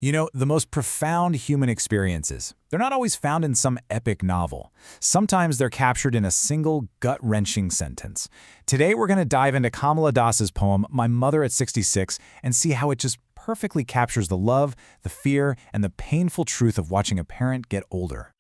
You know, the most profound human experiences, they're not always found in some epic novel. Sometimes they're captured in a single gut-wrenching sentence. Today we're going to dive into Kamala Das's poem, My Mother at 66, and see how it just perfectly captures the love, the fear, and the painful truth of watching a parent get older.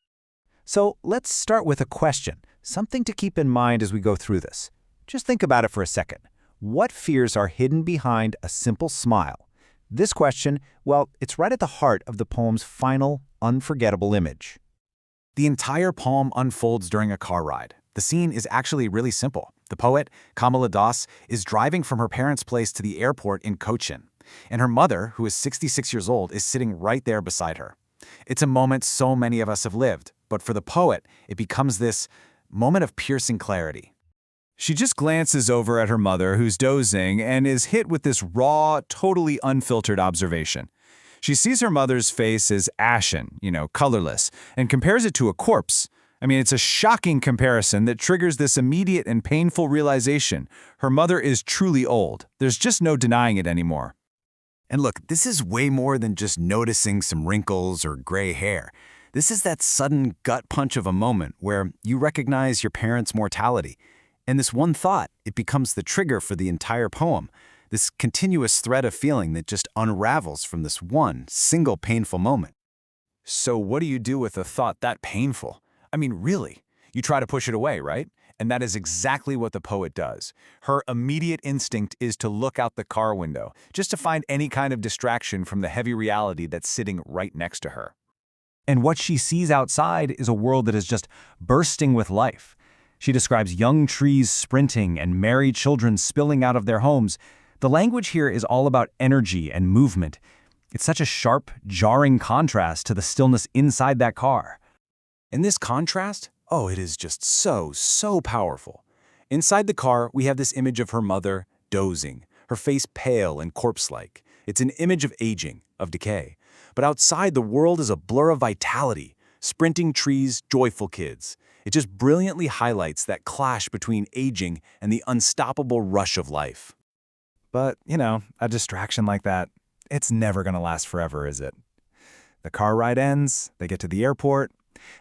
So let's start with a question, something to keep in mind as we go through this. Just think about it for a second. What fears are hidden behind a simple smile? This question, well, it's right at the heart of the poem's final, unforgettable image. The entire poem unfolds during a car ride. The scene is actually really simple. The poet, Kamala Das, is driving from her parents' place to the airport in Cochin, and her mother, who is 66 years old, is sitting right there beside her. It's a moment so many of us have lived, but for the poet, it becomes this moment of piercing clarity. She just glances over at her mother, who's dozing, and is hit with this raw, totally unfiltered observation. She sees her mother's face as ashen, colorless, and compares it to a corpse. I mean, it's a shocking comparison that triggers this immediate and painful realization. Her mother is truly old. There's just no denying it anymore. And look, this is way more than just noticing some wrinkles or gray hair. This is that sudden gut punch of a moment where you recognize your parents' mortality. And this one thought, it becomes the trigger for the entire poem, this continuous thread of feeling that just unravels from this one single painful moment. So what do you do with a thought that painful? I mean, really? You try to push it away, right? And that is exactly what the poet does. Her immediate instinct is to look out the car window, just to find any kind of distraction from the heavy reality that's sitting right next to her. And what she sees outside is a world that is just bursting with life. She describes young trees sprinting and merry children spilling out of their homes. The language here is all about energy and movement. It's such a sharp, jarring contrast to the stillness inside that car. And this contrast, it is just so powerful. Inside the car, we have this image of her mother dozing, her face pale and corpse-like. It's an image of aging, of decay. But outside, the world is a blur of vitality, sprinting trees, joyful kids. It just brilliantly highlights that clash between aging and the unstoppable rush of life. But, a distraction like that, it's never going to last forever, is it? The car ride ends, they get to the airport,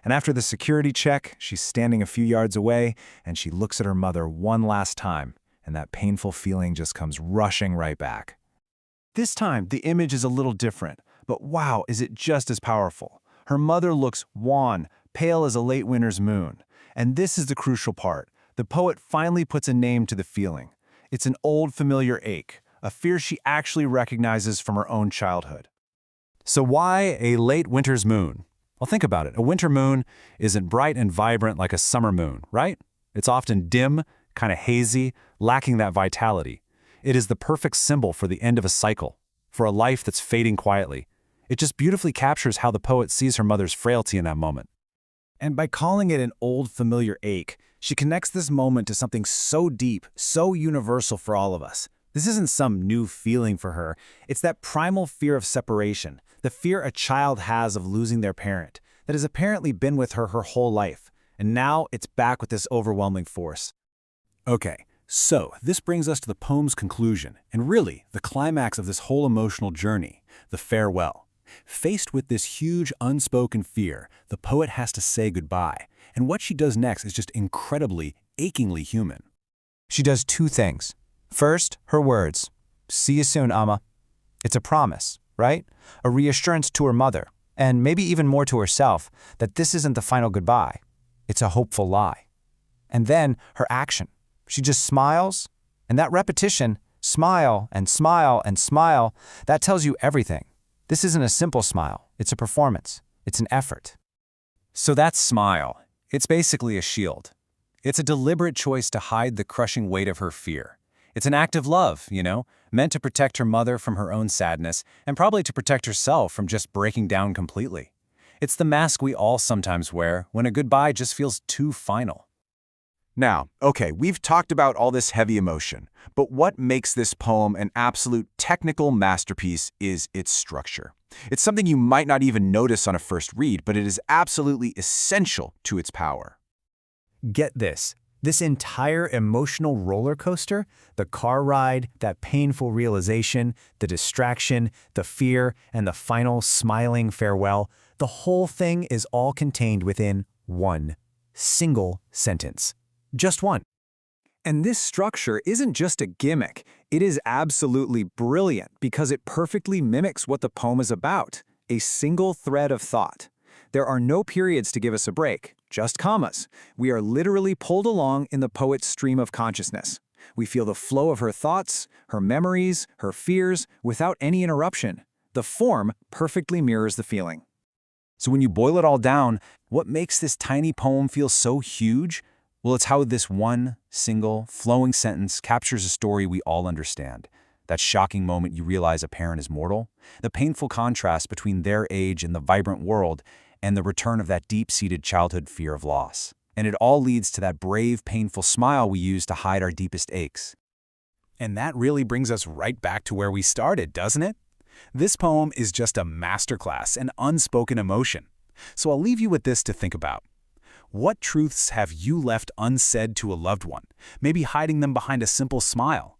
and after the security check, she's standing a few yards away, and she looks at her mother one last time, and that painful feeling just comes rushing right back. This time, the image is a little different, but wow, is it just as powerful. Her mother looks wan, pale as a late winter's moon. And this is the crucial part. The poet finally puts a name to the feeling. It's an old familiar ache, a fear she actually recognizes from her own childhood. So why a late winter's moon? Well, think about it. A winter moon isn't bright and vibrant like a summer moon, right? It's often dim, kind of hazy, lacking that vitality. It is the perfect symbol for the end of a cycle, for a life that's fading quietly. It just beautifully captures how the poet sees her mother's frailty in that moment. And by calling it an old familiar ache, she connects this moment to something so deep, so universal for all of us. This isn't some new feeling for her. It's that primal fear of separation, the fear a child has of losing their parent, that has apparently been with her whole life. And now it's back with this overwhelming force. Okay, so this brings us to the poem's conclusion, and really the climax of this whole emotional journey, the farewell. Faced with this huge unspoken fear, the poet has to say goodbye, and what she does next is just incredibly, achingly human. She does two things. First, her words. See you soon, Amma. It's a promise, right? A reassurance to her mother, and maybe even more to herself, that this isn't the final goodbye. It's a hopeful lie. And then her action. She just smiles, and that repetition, smile and smile and smile, that tells you everything. This isn't a simple smile. It's a performance. It's an effort. So that smile, it's basically a shield. It's a deliberate choice to hide the crushing weight of her fear. It's an act of love, meant to protect her mother from her own sadness and probably to protect herself from just breaking down completely. It's the mask we all sometimes wear when a goodbye just feels too final. Now, okay, we've talked about all this heavy emotion, but what makes this poem an absolute technical masterpiece is its structure. It's something you might not even notice on a first read, but it is absolutely essential to its power. Get this. This entire emotional roller coaster, the car ride, that painful realization, the distraction, the fear, and the final smiling farewell, the whole thing is all contained within one single sentence. Just one. And this structure isn't just a gimmick, it is absolutely brilliant because it perfectly mimics what the poem is about, a single thread of thought. There are no periods to give us a break, just commas. We are literally pulled along in the poet's stream of consciousness. We feel the flow of her thoughts, her memories, her fears, without any interruption. The form perfectly mirrors the feeling. So when you boil it all down, what makes this tiny poem feel so huge? Well, it's how this one, single, flowing sentence captures a story we all understand. That shocking moment you realize a parent is mortal, the painful contrast between their age and the vibrant world, and the return of that deep-seated childhood fear of loss. And it all leads to that brave, painful smile we use to hide our deepest aches. And that really brings us right back to where we started, doesn't it? This poem is just a masterclass in unspoken emotion. So I'll leave you with this to think about. What truths have you left unsaid to a loved one, maybe hiding them behind a simple smile?